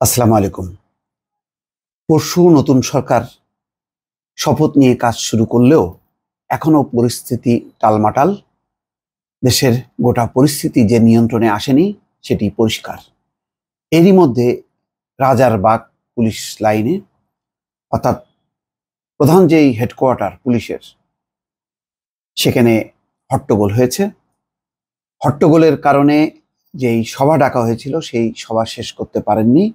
আসসালামু আলাইকুম। পরশু নতুন সরকার শপথ নিয়ে কাজ শুরু করলেও এখনো পরিস্থিতি টালমাটাল। দেশের গোটা পরিস্থিতি যে নিয়ন্ত্রণে আসেনি সেটি পরিষ্কার। এরই মধ্যে রাজারবাগ পুলিশ লাইনে, অর্থাৎ প্রধান যেই হেডকোয়ার্টার পুলিশের, সেখানে হট্টগোল হয়েছে। হট্টগোলের কারণে যেই সভা ডাকা হয়েছিল সেই সভা শেষ করতে পারেননি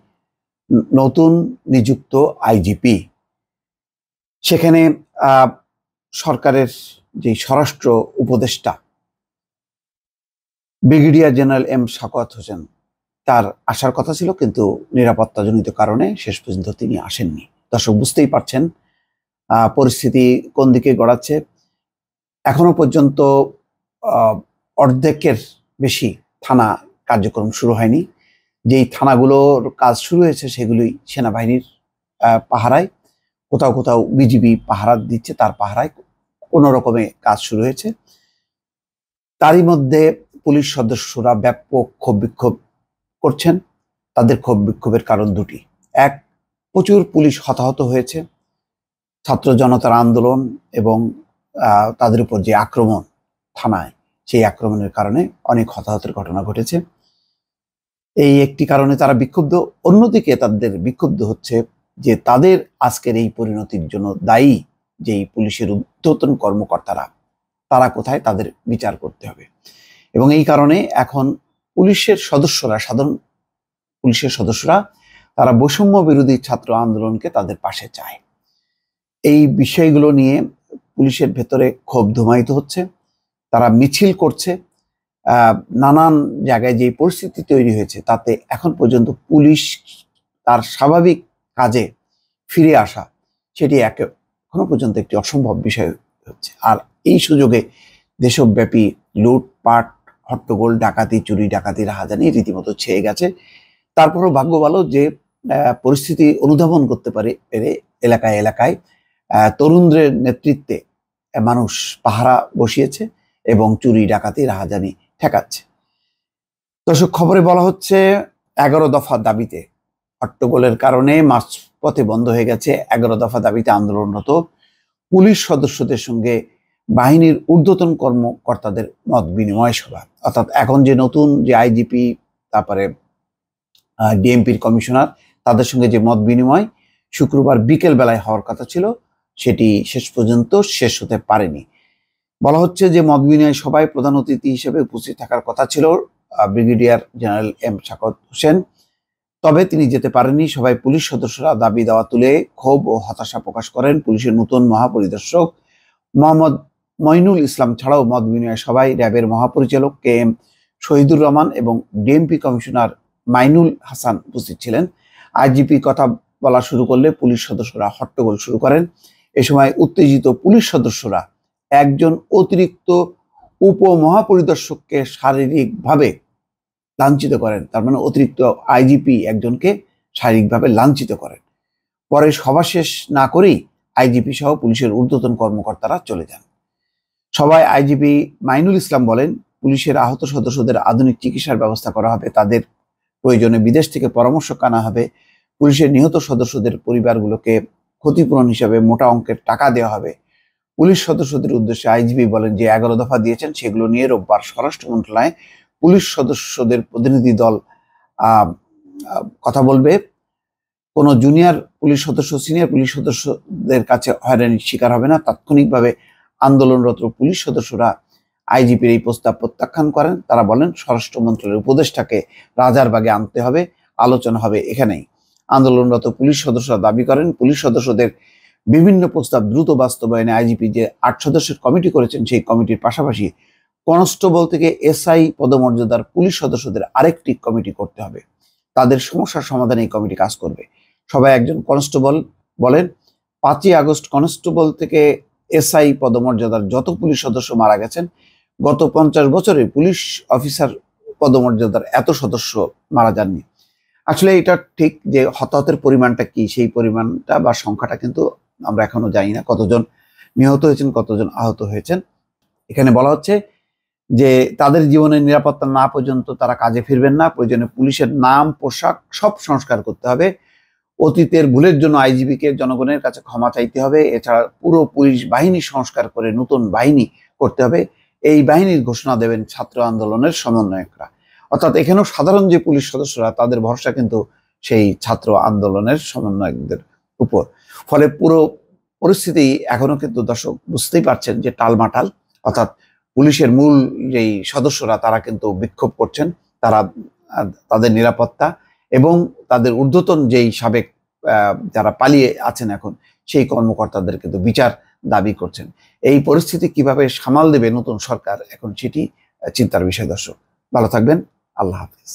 নতুন নিযুক্ত আইজিপি। সেখানে সরকারের যে স্বরাষ্ট্র উপদেষ্টা brigadier general M Sakhawat Hossain, তার আসার কথা ছিল, কিন্তু নিরাপত্তাজনিত কারণে শেষ পর্যন্ত তিনি আসেননি। দর্শক বুঝতেই পারছেন পরিস্থিতি কোন দিকে গড়াচ্ছে। এখনো পর্যন্ত অর্ধেকের বেশি থানা কার্যক্রম শুরু হয়নি। যেই থানাগুলোর কাজ শুরু হয়েছে সেগুলি সেনাবাহিনীর পাহারায়, কোথাও কোথাও বিজিবি পাহারা দিচ্ছে, তার পাহারায় কোনো রকমে কাজ শুরু হয়েছে। তারই মধ্যে পুলিশ সদস্যরা ব্যাপক ক্ষোভ বিক্ষোভ করছেন। তাদের ক্ষোভ বিক্ষোভের কারণ দুটি। এক, প্রচুর পুলিশ হতাহত হয়েছে ছাত্র জনতার আন্দোলন এবং তাদের উপর যে আক্রমণ থানায়, সেই আক্রমণের কারণে অনেক হতাহতের ঘটনা ঘটেছে। এই একটি কারণে তারা বিক্ষুব্ধ। অন্যদিকে তাদের বিক্ষুব্ধ হচ্ছে যে তাদের আজকের এই পরিণতির জন্য দায়ী যেই পুলিশের ঊর্ধ্বতন কর্মকর্তারা, তারা কোথায়, তাদের বিচার করতে হবে। এবং এই কারণে এখন পুলিশের সদস্যরা, সাধারণ পুলিশের সদস্যরা, তারা বৈষম্য বিরোধী ছাত্র আন্দোলনকে তাদের পাশে চায়। এই বিষয়গুলো নিয়ে পুলিশের ভেতরে ক্ষোভ ধুমায়িত হচ্ছে। তারা মিছিল করছে। নানান জায়গায় যে পরিস্থিতি তৈরি হয়েছে তাতে এখন পর্যন্ত পুলিশ তার স্বাভাবিক কাজে ফিরে আসা, সেটি এখনো পর্যন্ত একটি অসম্ভব বিষয় হচ্ছে। আর এই সুযোগে দেশব্যাপী লুটপাট, হট্টগোল, ডাকাতি, চুরি ডাকাতি, রাহাজানি রীতিমতো ছেয়ে গেছে। তারপরও ভাগ্য ভালো যে পরিস্থিতি অনুধাবন করতে পেরে এলাকায় এলাকায় তরুণদের নেতৃত্বে মানুষ পাহারা বসিয়েছে এবং চুরি ডাকাতি রাহাজানি ঠেকাচ্ছে। দর্শক, খবরে বলা হচ্ছে 11 দফা দাবিতে হট্টগোলের কারণে মাঝপথে বন্ধ হয়ে গেছে 11 দফা দাবিতে আন্দোলনরত পুলিশ সদস্যদের সঙ্গে বাহিনীর ঊর্ধ্বতন কর্মকর্তাদের মত বিনিময় সভা। অর্থাৎ এখন যে নতুন যে আইজিপি, তারপরে ডিএমপির কমিশনার, তাদের সঙ্গে যে মত বিনিময় শুক্রবার বিকেল বেলায় হওয়ার কথা ছিল, সেটি শেষ পর্যন্ত শেষ হতে পারেনি। বলা হচ্ছে যে মত বিনিময় সভায় প্রধান অতিথি হিসেবে উপস্থিত থাকার কথা ছিল brigadier general M Sakhawat Hossain, তবে তিনি যেতে পারেননি। সবাই পুলিশ সদস্যরা দাবি দাওয়া তুলে ক্ষোভ ও হতাশা প্রকাশ করেন। পুলিশের নতুন মহাপরিদর্শক মোহাম্মদ মইনুল ইসলাম ছাড়াও মত বিনিময় সভায় র্যাবের মহাপরিচালক কে এম শহীদুর রহমান এবং ডিএমপি কমিশনার মাইনুল হাসান উপস্থিত ছিলেন। আইজিপি কথা বলা শুরু করলে পুলিশ সদস্যরা হট্টগোল শুরু করেন। এ সময় উত্তেজিত পুলিশ সদস্যরা একজন অতিরিক্ত উপমহাপরিদর্শককে শারীরিকভাবে লাঞ্ছিত করেন। তার মানে অতিরিক্ত আইজিপি একজনকে শারীরিকভাবে লাঞ্ছিত করেন। পরে সভা শেষ না করেই আইজিপি সহ পুলিশের ঊর্ধ্বতন কর্মকর্তারা চলে যান। সভায় আইজিপি মাইনুল ইসলাম বলেন, পুলিশের আহত সদস্যদের আধুনিক চিকিৎসার ব্যবস্থা করা হবে, তাদের প্রয়োজনে বিদেশ থেকে পরামর্শ আনা হবে, পুলিশের নিহত সদস্যদের পরিবারগুলোকে ক্ষতিপূরণ হিসাবে মোটা অঙ্কের টাকা দেওয়া হবে। পুলিশ সদস্যদের উদ্দেশ্যে আইজিপি বলেন যে 11 দফা দিয়েছেন সেগুলো নিয়ে রোববার স্বরাষ্ট্র মন্ত্রণালয়ে পুলিশ সদস্যদের প্রতিনিধি দল কথা বলবে। কোনো জুনিয়র পুলিশ সদস্য সিনিয়র পুলিশ সদস্যদের কাছে হয়রানির শিকার হবে না। তাৎক্ষণিকভাবে আন্দোলনরত পুলিশ সদস্যরা আইজিপির এই প্রস্তাব প্রত্যাখ্যান করেন। তারা বলেন, স্বরাষ্ট্র মন্ত্রণালয়ের উপদেষ্টাকে রাজারবাগে আনতে হবে, আলোচনা হবে এখানেই। আন্দোলনরত পুলিশ সদস্যরা দাবি করেন, পুলিশ সদস্যদের বিভিন্ন প্রস্তাব দ্রুত বাস্তবায়নে আইজিপি যে 8 সদস্যের কমিটি করেছেন, সেই কমিটির পাশাপাশি কনস্টেবল থেকে এসআই পদমর্যাদার পুলিশ সদস্যদের আরেকটি কমিটি করতে হবে। তাদের সমস্যার সমাধানে এই কমিটি কাজ করবে। সবাই একজন কনস্টেবল বলেন, 5ই আগস্ট কনস্টেবল থেকে এসআই পদমর্যাদার যত পুলিশ সদস্য মারা গেছেন, গত 50 বছরে পুলিশ অফিসার পদমর্যাদার এত সদস্য মারা যাননি। আসলে এটা ঠিক যে হতাহতের পরিমাণটা কি, সেই পরিমাণটা বা সংখ্যাটা কিন্তু আমরা এখনো জানি না, কতজন নিহত হয়েছেন, কতজন আহত হয়েছেন। এখানে বলা হচ্ছে যে তাদের জীবনের নিরাপত্তা না পর্যন্ত তারা কাজে ফিরবেন না। প্রয়োজনে পুলিশের নাম, পোশাক সব সংস্কার করতে হবে। অতীতের ভুলের জন্য আইজিপিকে জনগণের কাছে ক্ষমা চাইতে হবে। এছাড়া পুরো পুলিশ বাহিনী সংস্কার করে নতুন বাহিনী করতে হবে। এই বাহিনীর ঘোষণা দেবেন ছাত্র আন্দোলনের সমন্বয়করা। অর্থাৎ এখানেও সাধারণ যে পুলিশ সদস্যরা, তাদের ভরসা কিন্তু সেই ছাত্র আন্দোলনের সমন্বয়কদের উপর। ফলে পুরো পরিস্থিতি এখনো কিন্তু দর্শক বুঝতেই পারছেন যে টালমাটাল। অর্থাৎ পুলিশের মূল যেই সদস্যরা তারা কিন্তু বিক্ষোভ করছেন, তারা তাদের নিরাপত্তা এবং তাদের ঊর্ধ্বতন যেই সাবেক যারা পালিয়ে আছেন এখন, সেই কর্মকর্তাদের কিন্তু বিচার দাবি করছেন। এই পরিস্থিতি কিভাবে সামাল দেবে নতুন সরকার, এখন সেটি চিন্তার বিষয়। দর্শক ভালো থাকবেন, আল্লাহ হাফিজ।